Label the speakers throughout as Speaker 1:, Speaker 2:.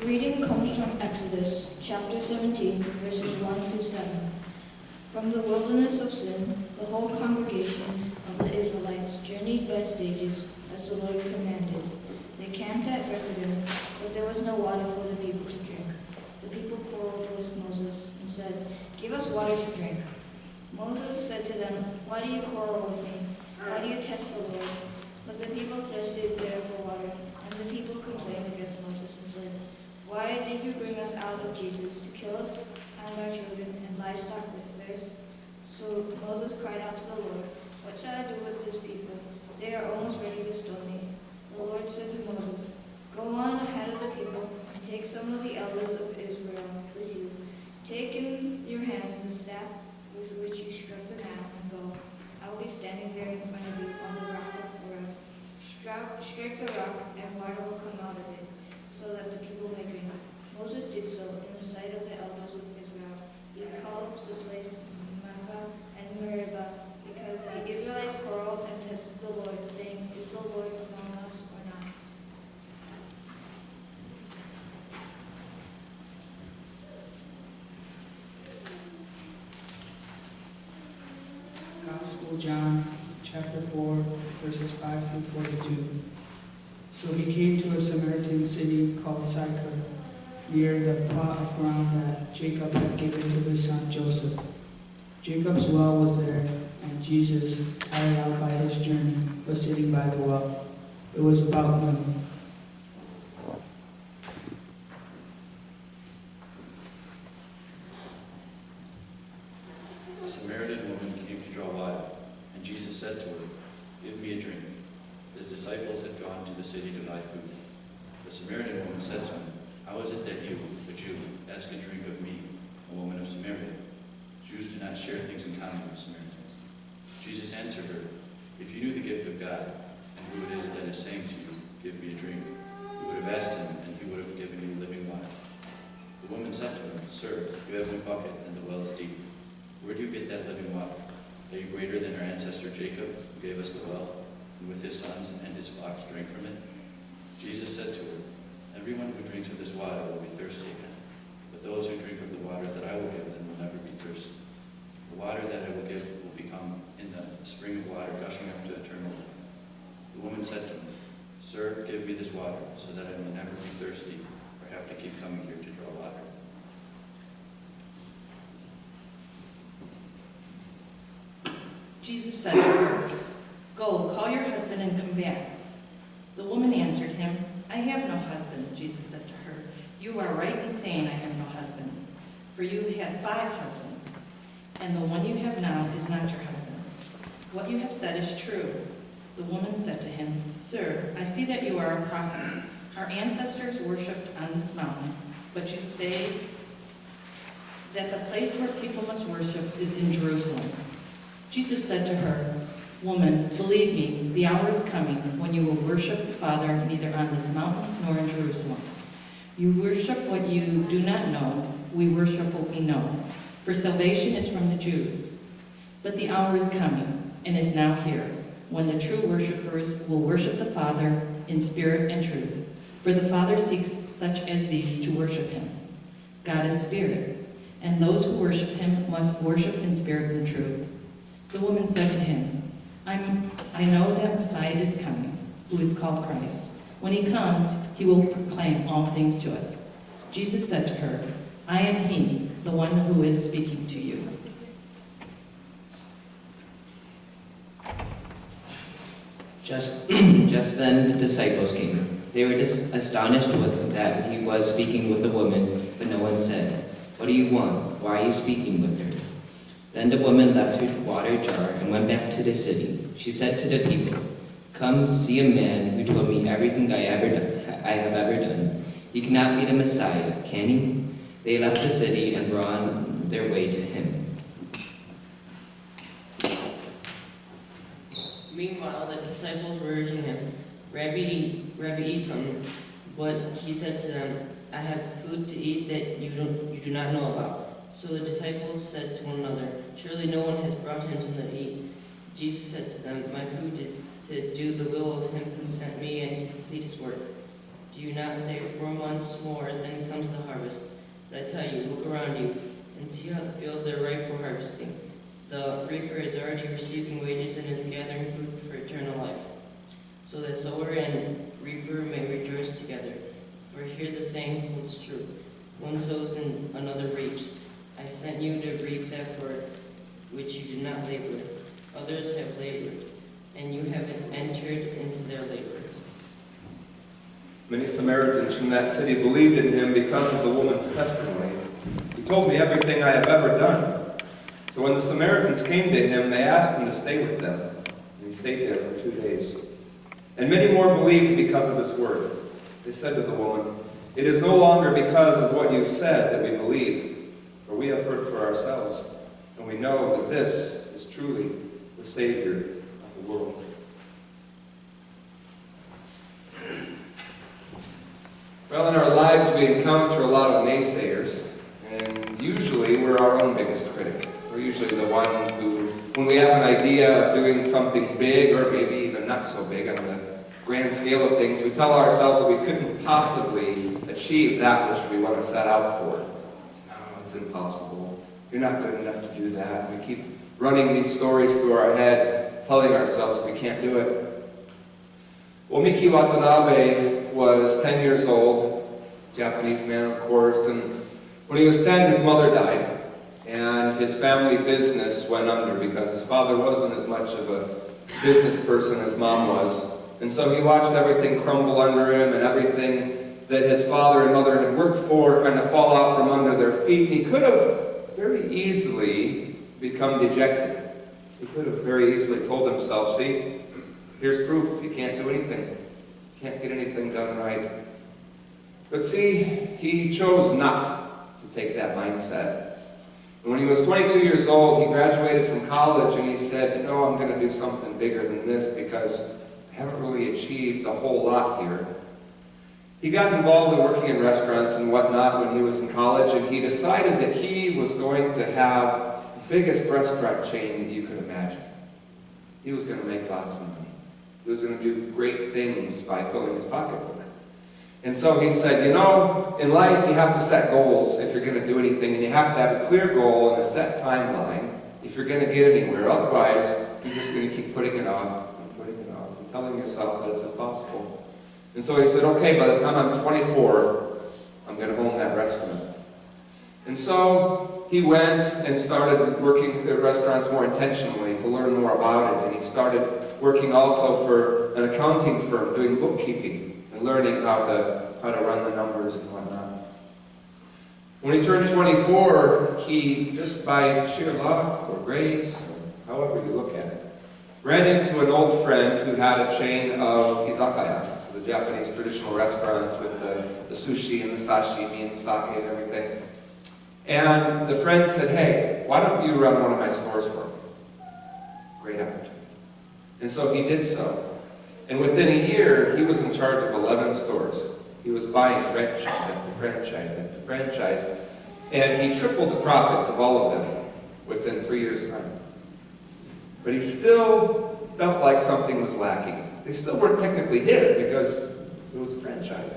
Speaker 1: The reading comes from Exodus chapter 17, verses 1 through 7. From the wilderness of Sin, the whole congregation of the Israelites journeyed by stages as the Lord commanded. They camped at Rephidim, but there was no water for the people to drink. The people quarreled with Moses and said, "Give us water to drink." Moses said to them, "Why do you quarrel with me? Why do you test the Lord?" But the people thirsted there for water, and the people complained against Moses and said, "Why did you bring us out of Jesus to kill us and our children and livestock with thirst?" So Moses cried out to the Lord, "What shall I do with this people? They are almost ready to stone me." The Lord said to Moses, "Go on ahead of the people and take some of the elders of Israel with you. Take in your hand the staff with which you struck the ground and go. I will be standing there in front of you on the rock of Horeb. Strike the rock and water will come out of it, so that the people may drink." Moses did so in the sight of the elders of Israel. He called the place Massah and Meribah, because the Israelites quarreled and tested the Lord, saying, "Is the Lord among us or not?"
Speaker 2: Gospel John chapter 4, verses 5 through 42. So he came to a Samaritan city called Sychar, near the plot of ground that Jacob had given to his son Joseph. Jacob's well was there, and Jesus, tired out by his journey, was sitting by the well. It was about noon.
Speaker 3: A Samaritan woman came to draw water, and Jesus said to her, "Give me a drink." His disciples had gone to the city to buy food. The Samaritan woman said to him, "How is it that you, a Jew, ask a drink of me, a woman of Samaria? Jews do not share things in common with Samaritans." Jesus answered her, "If you knew the gift of God, and who it is that is saying to you, 'Give me a drink,' you would have asked him, and he would have given you living water." The woman said to him, "Sir, you have no bucket, and the well is deep. Where do you get that living water? Are you greater than our ancestor Jacob, who gave us the well, and with his sons and his flocks drank from it?" Jesus said to her, "Everyone who drinks of this water will be thirsty again, but those who drink of the water that I will give them will never be thirsty. The water that I will give will become in the spring of water gushing up to eternal life." The woman said to him, "Sir, give me this water, so that I will never be thirsty or have to keep coming here to draw water."
Speaker 4: Jesus said to her, "Go, call your husband and come back." The woman answered him, "I have no husband." Jesus said to her, "You are right in saying, 'I have no husband,' for you had 5 husbands, and the one you have now is not your husband. What you have said is true." The woman said to him, "Sir, I see that you are a prophet. Our ancestors worshipped on this mountain, but you say that the place where people must worship is in Jerusalem." Jesus said to her, "Woman, believe me, the hour is coming when you will worship the Father neither on this mountain nor in Jerusalem. You worship what you do not know. We worship what we know, for salvation is from the Jews. But the hour is coming, and is now here, when the true worshipers will worship the Father in spirit and truth. For the Father seeks such as these to worship him. God is spirit, and those who worship him must worship in spirit and truth." The woman said to him, I know that Messiah is coming, who is called Christ. When he comes, he will proclaim all things to us. Jesus said to her, "I am he, the one who is speaking to you."
Speaker 5: Just then the disciples came. They were astonished that he was speaking with a woman, but no one said, "What do you want? Why are you speaking with her?" Then the woman left her water jar and went back to the city. She said to the people, "Come see a man who told me everything I have ever done. He cannot be the Messiah, can he?" They left the city and were on their way to him.
Speaker 6: Meanwhile, the disciples were urging him, Rabbi, eat some. But he said to them, "I have food to eat that you do not know about." So the disciples said to one another, "Surely no one has brought him something to eat." Jesus said to them, "My food is to do the will of him who sent me and to complete his work." Do you not say 4 months more, then comes the harvest? But I tell you, look around you and see how the fields are ripe for harvesting. The reaper is already receiving wages and is gathering food for eternal life, so that sower and reaper may rejoice together. For here the saying holds true: one sows and another reaps. I sent you to reap that for which you did not labor. Others have labored, and you haven't entered into their labor.
Speaker 7: Many Samaritans from that city believed in him because of the woman's testimony. He told me everything I have ever done. So when the Samaritans came to him, they asked him to stay with them. And he stayed there for 2 days. And many more believed because of his word. They said to the woman, "It is no longer because of what you said that we believe, for we have heard for ourselves, and we know that this is truly the Savior of the world." Well, in our lives we encounter a lot of naysayers, and usually we're our own biggest critic. We're usually the one who, when we have an idea of doing something big, or maybe even not so big on the grand scale of things, we tell ourselves that we couldn't possibly achieve that which we want to set out for. No, it's impossible. You're not good enough to do that. We keep running these stories through our head, telling ourselves we can't do it. Well, Miki Watanabe was 10 years old, Japanese man, of course, and when he was 10, his mother died, and his family business went under because his father wasn't as much of a business person as mom was. And so he watched everything crumble under him, and everything that his father and mother had worked for kind of fall out from under their feet. And he could have very easily become dejected. He could have very easily told himself, "See, here's proof you can't do anything. Can't get anything done right." But see, he chose not to take that mindset. And when he was 22 years old, he graduated from college, and he said, "You know, I'm going to do something bigger than this because I haven't really achieved a whole lot here." He got involved in working in restaurants and whatnot when he was in college, and he decided that he was going to have the biggest restaurant chain that you could imagine. He was going to make lots of money. He was going to do great things by filling his pocketbook. And so he said, "You know, in life you have to set goals if you're going to do anything, and you have to have a clear goal and a set timeline if you're going to get anywhere. Otherwise, you're just going to keep putting it off and putting it off and telling yourself that it's impossible." And so he said, "Okay, by the time I'm 24, I'm going to own that restaurant." And so he went and started working at restaurants more intentionally to learn more about it. And he started working also for an accounting firm, doing bookkeeping and learning how to run the numbers and whatnot. When he turned 24, he, just by sheer luck or grace, or however you look at it, ran into an old friend who had a chain of izakaya, so the Japanese traditional restaurants with the sushi and the sashimi and sake and everything. And the friend said, "Hey, why don't you run one of my stores for me?" Great opportunity. And so he did so. And within a year, he was in charge of 11 stores. He was buying franchise after franchise after franchise. And he tripled the profits of all of them within 3 years' time. But he still felt like something was lacking. They still weren't technically his because it was a franchise.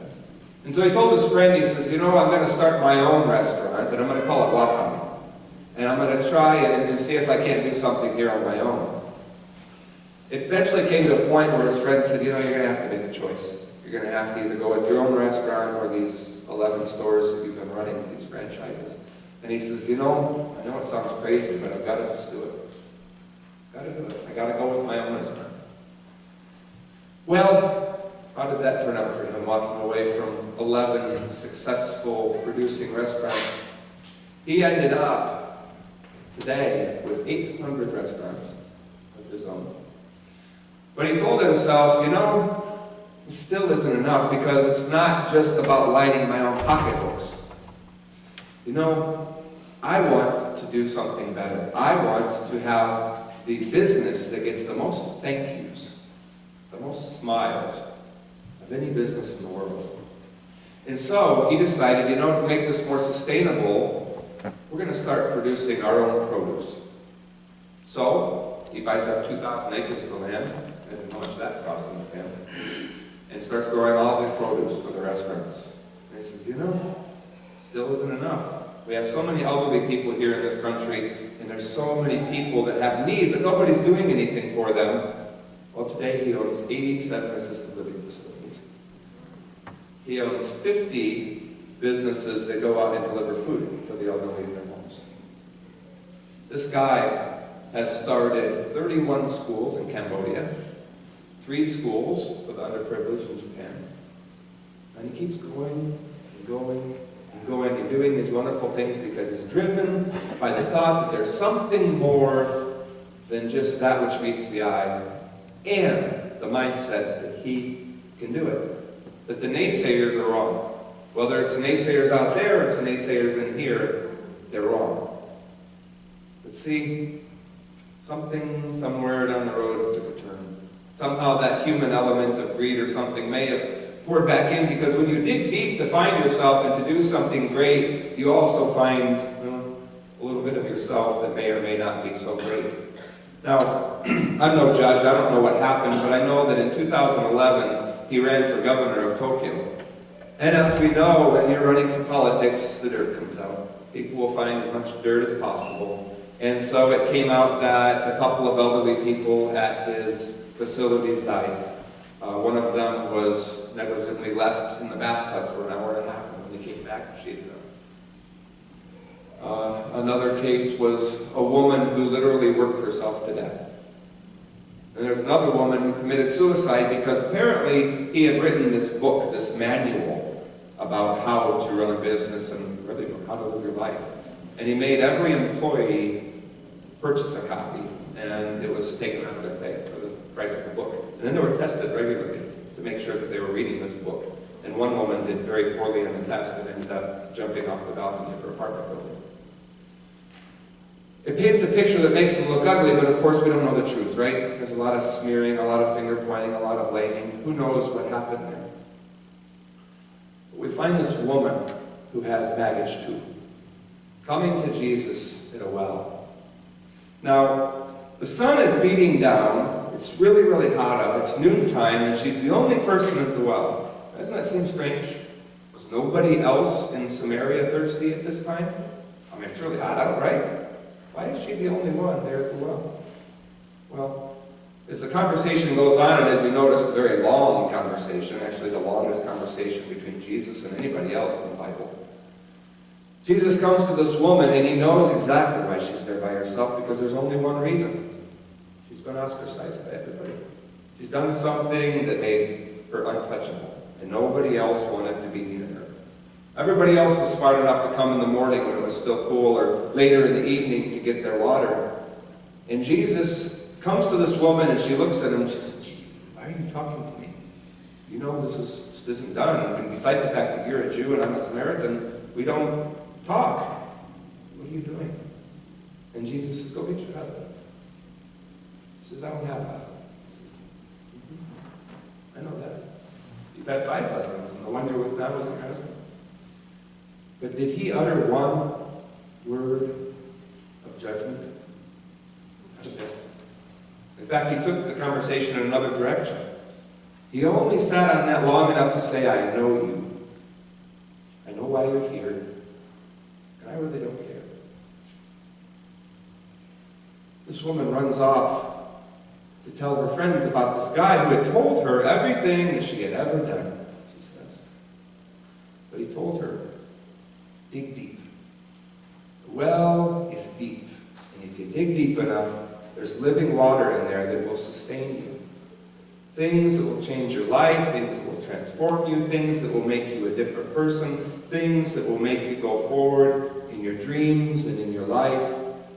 Speaker 7: And so he told his friend, he says, "You know, I'm going to start my own restaurant, and I'm going to call it Wakame. And I'm going to try and see if I can't do something here on my own." It eventually came to a point where his friend said, "You know, you're going to have to make a choice. You're going to have to either go with your own restaurant or these 11 stores that you've been running, these franchises." And he says, "You know, I know it sounds crazy, but I've got to just do it. I've got to do it. I got to go with my own restaurant." Well, how did that turn out for him, walking away from 11 successful producing restaurants? He ended up today with 800 restaurants of his own. But he told himself, "You know, it still isn't enough because it's not just about lining my own pocketbooks. You know, I want to do something better. I want to have the business that gets the most thank yous, the most smiles of any business in the world." And so he decided, you know, to make this more sustainable, we're going to start producing our own produce. So he buys up 2,000 acres of land. And how much that cost him, family. and starts growing all the produce for the restaurants. And he says, still isn't enough. We have so many elderly people here in this country, and there's so many people that have need, but nobody's doing anything for them. Well, today he owns 87 assisted living facilities. He owns 50 businesses that go out and deliver food to the elderly in their homes. This guy has started 31 schools in Cambodia, 3 schools for the underprivileged in Japan, and he keeps going and going and going and doing these wonderful things because he's driven by the thought that there's something more than just that which meets the eye, and the mindset that he can do it, that the naysayers are wrong. Whether it's the naysayers out there or it's the naysayers in here, they're wrong. But see, something somewhere down the road took a turn. Somehow that human element of greed or something may have poured back in, because when you dig deep to find yourself and to do something great, you also find a little bit of yourself that may or may not be so great. Now, I'm no judge, I don't know what happened, but I know that in 2011, he ran for governor of Tokyo. And as we know, when you're running for politics, the dirt comes out. People will find as much dirt as possible. And so it came out that a couple of elderly people at his facilities died. One of them was negligently left in the bathtub for an hour and a half, and when he came back, she had died. Another case was a woman who literally worked herself to death. And there's another woman who committed suicide because apparently he had written this book, this manual, about how to run a business and really how to live your life. And he made every employee purchase a copy, and it was taken out of their pay for the price of the book. And then they were tested regularly to make sure that they were reading this book. And one woman did very poorly on the test and ended up jumping off the balcony of her apartment building. It paints a picture that makes them look ugly, but of course we don't know the truth, right? There's a lot of smearing, a lot of finger pointing, a lot of blaming. Who knows what happened there? But we find this woman who has baggage too, coming to Jesus at a well. Now, the sun is beating down. It's really, really hot out. It's noontime, and she's the only person at the well. Doesn't that seem strange? Was nobody else in Samaria thirsty at this time? I mean, it's really hot out, right? Why is she the only one there at the well? Well, as the conversation goes on, and as you notice, a very long conversation, actually the longest conversation between Jesus and anybody else in the Bible. Jesus comes to this woman, and he knows exactly why she's there by herself, because there's only one reason. She's been ostracized by everybody. She's done something that made her untouchable, and nobody else wanted to be near her. Everybody else was smart enough to come in the morning when it was still cool, or later in the evening to get their water. And Jesus comes to this woman, and she looks at him, and she says, "Why are you talking to me? You know this isn't done. And besides the fact that you're a Jew and I'm a Samaritan, we don't talk. What are you doing?" And Jesus says, "Go get your husband." He says, "I don't have a husband." I know that. You've had 5 husbands, and the one you're with now isn't your husband. But did he utter one word of judgment? Not a bit. In fact, he took the conversation in another direction. He only sat on that long enough to say, "I know you. I know why you're here. And I really don't care." This woman runs off to tell her friends about this guy who had told her everything that she had ever done, she says. But he told her, dig deep. The well is deep, and if you dig deep enough, there's living water in there that will sustain you. Things that will change your life, things that will transform you, things that will make you a different person, things that will make you go forward in your dreams and in your life,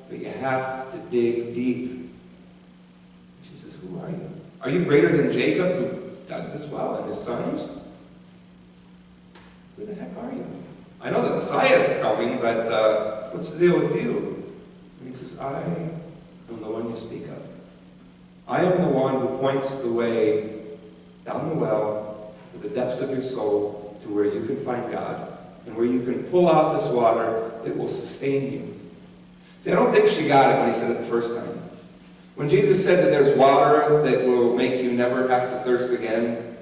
Speaker 7: but you have to dig deep. She says, "Who are you? Are you greater than Jacob, who dug this well, and his sons? Who the heck are you? I know the Messiah is coming, but what's the deal with you?" And he says, "I am the one you speak of. I am the one who points the way down the well to the depths of your soul to where you can find God and where you can pull out this water that will sustain you." See, I don't think she got it when he said it the first time. When Jesus said that there's water that will make you never have to thirst again,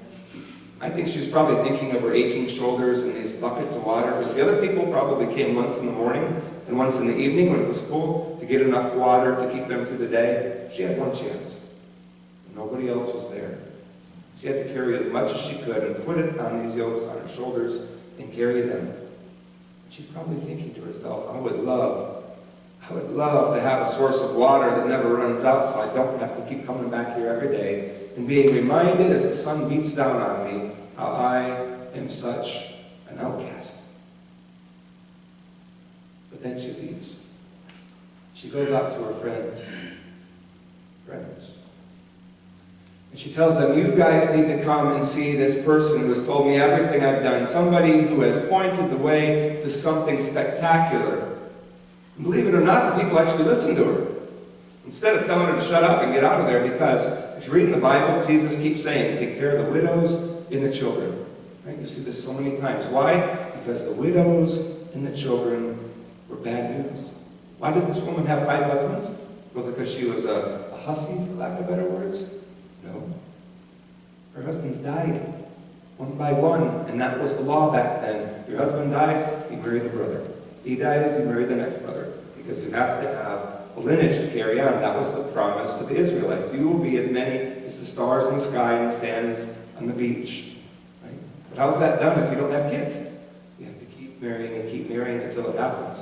Speaker 7: I think she was probably thinking of her aching shoulders and these buckets of water, because the other people probably came once in the morning and once in the evening when it was full to get enough water to keep them through the day. She had one chance. Nobody else was there. She had to carry as much as she could and put it on these yokes on her shoulders and carry them. She's probably thinking to herself, I would love to have a source of water that never runs out so I don't have to keep coming back here every day and being reminded as the sun beats down on me how I am such an outcast. But then she leaves. She goes out to her friends. And she tells them, you guys need to come and see this person who has told me everything I've done. Somebody who has pointed the way to something spectacular. And believe it or not, the people actually listen to her. Instead of telling her to shut up and get out of there, because if you read in the Bible, Jesus keeps saying, take care of the widows and the children. Right? You see this so many times. Why? Because the widows and the children were bad news. Why did this woman have 5 husbands? Was it because she was a hussy, for lack of better words? No. Her husbands died, one by one, and that was the law back then. Your husband dies, you marry the brother. He dies, you marry the next brother, because you have to have a lineage to carry on. That was the promise to the Israelites. You will be as many as the stars in the sky and the sands on the beach. Right? But how's that done if you don't have kids? You have to keep marrying until it happens.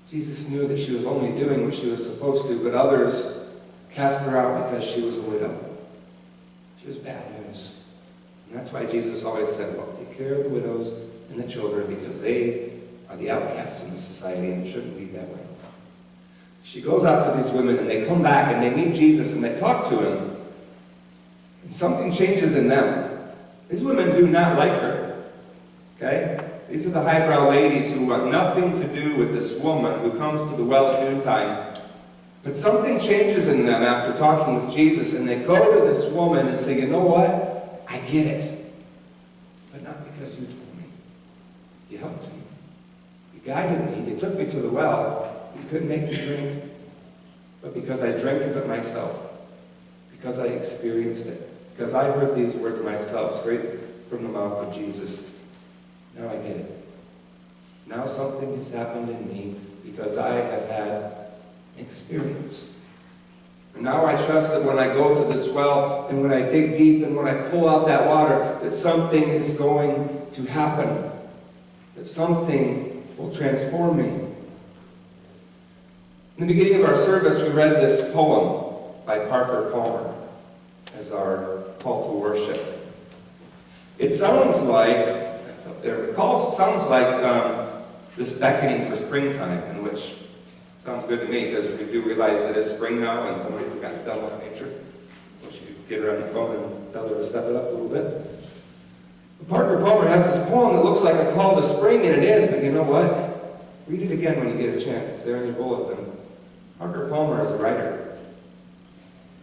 Speaker 7: Jesus knew that she was only doing what she was supposed to, but others cast her out because she was a widow. She was bad news. And that's why Jesus always said, well, take care of the widows and the children, because they are the outcasts in the society and it shouldn't be that way. She goes out to these women and they come back and they meet Jesus and they talk to him. And something changes in them. These women do not like her. Okay? These are the highbrow ladies who want nothing to do with this woman who comes to the well at noontime. But something changes in them after talking with Jesus, and they go to this woman and say, you know what? I get it. But not because you told me. You helped me. You guided me. You took me to the well. You couldn't make me drink. But because I drank of it myself. Because I experienced it. Because I heard these words myself, straight from the mouth of Jesus. Now I get it. Now something has happened in me because I have had experience. And now I trust that when I go to this well and when I dig deep and when I pull out that water, that something is going to happen. That something will transform me. In the beginning of our service, we read this poem by Parker Palmer as our call to worship. It sounds like up there. It sounds like this beckoning for springtime, in which sounds good to me because we do realize it is spring now and somebody forgot to tell Mother Nature. Wish you could get her on the phone and tell her to step it up a little bit. But Parker Palmer has this poem that looks like a call to spring, and it is, but you know what? Read it again when you get a chance. It's there in your bulletin. Parker Palmer is a writer.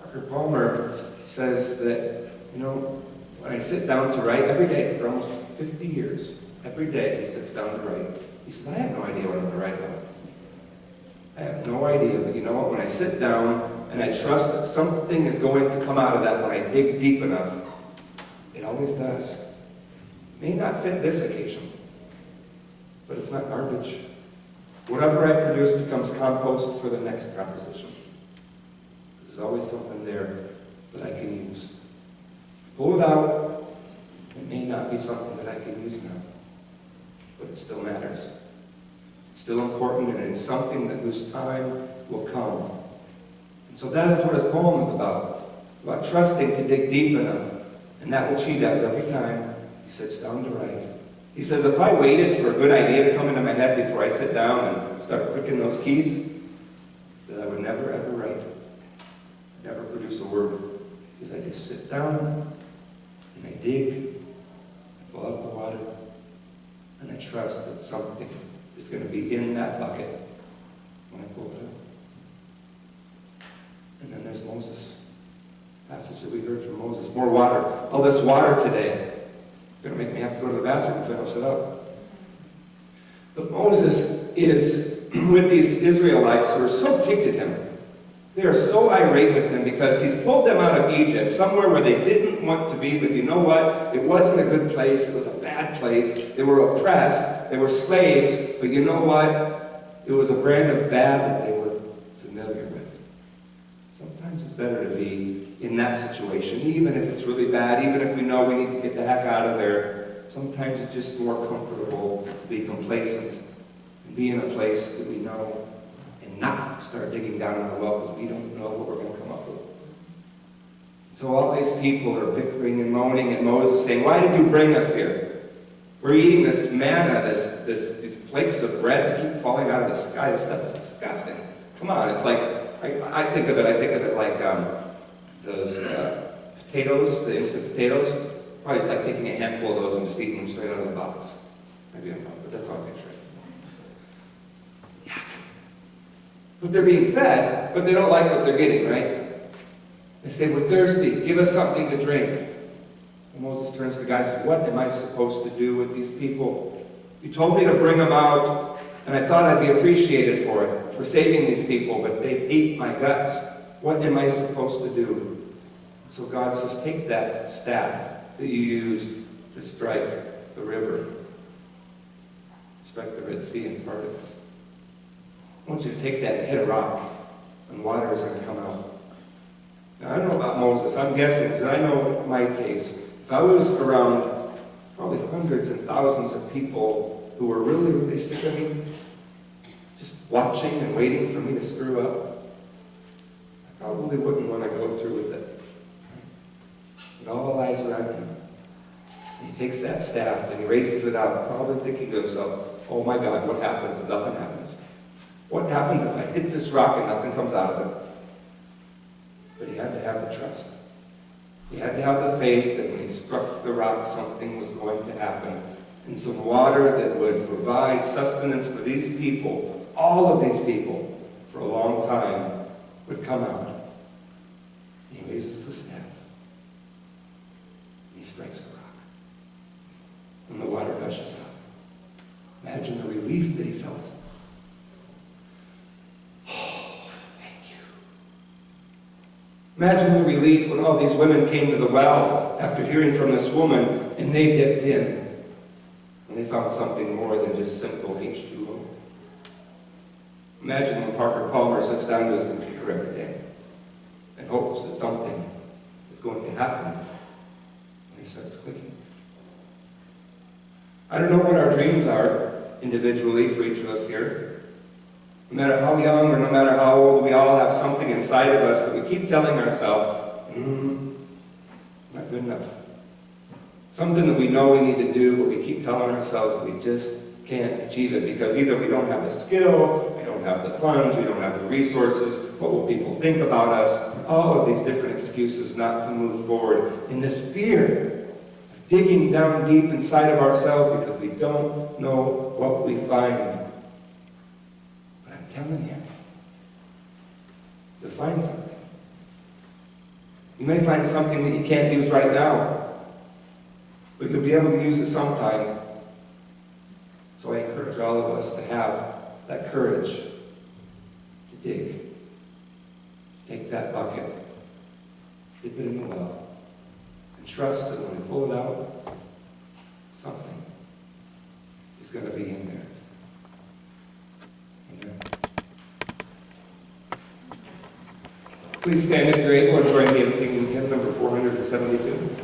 Speaker 7: Parker Palmer says that, you know, when I sit down to write every day for almost 50 years, every day he sits down to write. He says, I have no idea what I'm going to write about. I have no idea, but you know what? When I sit down and I trust that something is going to come out of that when I dig deep enough, it always does. It may not fit this occasion, but it's not garbage. Whatever I produce becomes compost for the next composition. There's always something there that I can use. Pull it out. It may not be something that I can use now, but it still matters. It's still important, and it's something that whose time will come. And so that is what his poem is about. It's about trusting to dig deep enough, and that which he does every time he sits down to write. He says, if I waited for a good idea to come into my head before I sit down and start clicking those keys, that I would never, ever write. Never produce a word. Because I just sit down, and I dig, I pull out the water, and I trust that something is going to be in that bucket when I pull it out. And then there's Moses. Passage that we heard from Moses. More water. All this water today. It's going to make me have to go to the bathroom and finish it up. But Moses is with these Israelites who are so ticked at him. They are so irate with him because he's pulled them out of Egypt, somewhere where they didn't want to be, but you know what? It wasn't a good place. It was a bad place. They were oppressed. They were slaves, but you know what? It was a brand of bad that they were familiar with. Sometimes it's better to be in that situation, even if it's really bad, even if we know we need to get the heck out of there. Sometimes it's just more comfortable to be complacent and be in a place that we know and not start digging down in the well because we don't know what we're going to come up with. So all these people are bickering and moaning at Moses saying, "Why did you bring us here? We're eating this manna, these flakes of bread that keep falling out of the sky. This stuff is disgusting. Come on." It's like, I think of it like those potatoes, the instant potatoes. Probably just like taking a handful of those and just eating them straight out of the box. Maybe I'm wrong, but that's how I picture it. Yeah. But they're being fed, but they don't like what they're getting, right? They say, "We're thirsty. Give us something to drink." And Moses turns to God and says, "What am I supposed to do with these people? You told me to bring them out, and I thought I'd be appreciated for it, for saving these people, but they ate my guts. What am I supposed to do?" So God says, "Take that staff that you used to strike the river, strike the Red Sea and part of it. I want you to take that and hit a rock, and water is going to come out." Now, I don't know about Moses. I'm guessing, because I know my case. If I was around probably hundreds and thousands of people who were really, really sick of me, just watching and waiting for me to screw up, I probably wouldn't want to go through with it. And all eyes are on him. And he takes that staff and he raises it up, probably thinking to himself, "Oh my God, what happens if nothing happens? What happens if I hit this rock and nothing comes out of it?" But he had to have the trust. He had to have the faith that when he struck the rock, something was going to happen. And some water that would provide sustenance for these people, all of these people, for a long time, would come out. And he raises the staff. And he strikes the rock. And the water gushes out. Imagine the relief that he felt. Imagine the relief when all these women came to the well after hearing from this woman and they dipped in and they found something more than just simple H2O. Imagine when Parker Palmer sits down to his computer every day and hopes that something is going to happen when he starts clicking. I don't know what our dreams are individually for each of us here. No matter how young or no matter how old, we all have something inside of us that we keep telling ourselves, not good enough. Something that we know we need to do, but we keep telling ourselves that we just can't achieve it because either we don't have the skill, we don't have the funds, we don't have the resources, what will people think about us? All of these different excuses not to move forward in this fear of digging down deep inside of ourselves because we don't know what we find. I'm telling you, you'll find something. You may find something that you can't use right now, but you'll be able to use it sometime. So I encourage all of us to have that courage to dig. Take that bucket, dip it in the well, and trust that when we pull it out, something is going to be in there. Amen. Please stand if you're able and join me in singing hymn number 472.